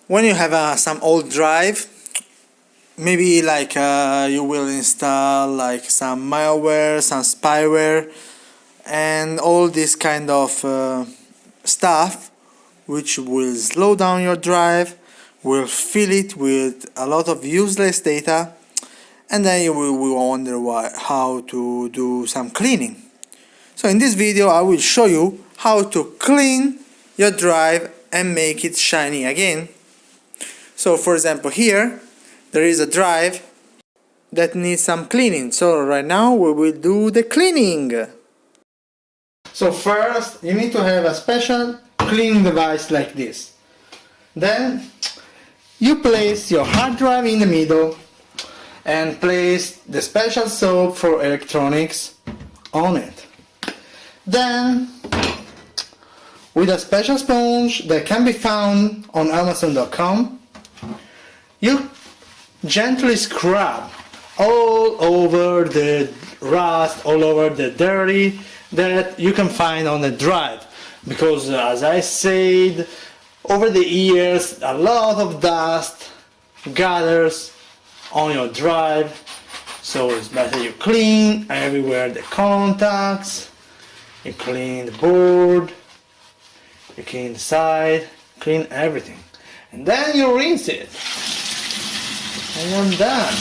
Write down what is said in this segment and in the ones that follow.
when you have some old drive, maybe like you will install like some malware, some spyware, and all this kind of stuff, which will slow down your drive, will fill it with a lot of useless data, and then you will wonder how to do some cleaning. So in this video I will show you how to clean your drive and make it shiny again. So for example, here there is a drive that needs some cleaning, so right now we will do the cleaning. So first you need to have a special cleaning device like this. Then you place your hard drive in the middle and place the special soap for electronics on it. Then, with a special sponge that can be found on Amazon.com, you gently scrub all over the rust, all over the dirty that you can find on the drive. Because as I said, over the years a lot of dust gathers on your drive, so it's better you clean everywhere, the contacts, you clean the board, you clean the side, clean everything, and then you rinse it, and you're done.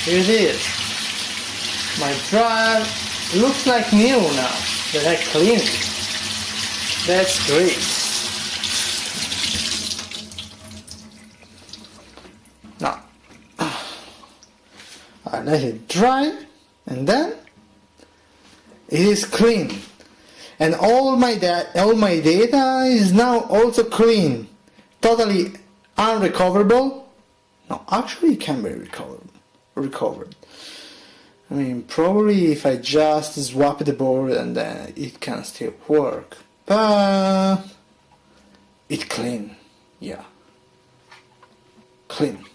Here it is. My drive looks like new now that I cleaned it. That's great. Now I let it dry, and then it is clean, and all my data is now also clean, totally unrecoverable. No, actually it can be recovered. I mean, probably if I just swap the board, and then it can still work, but it's clean. Yeah, clean.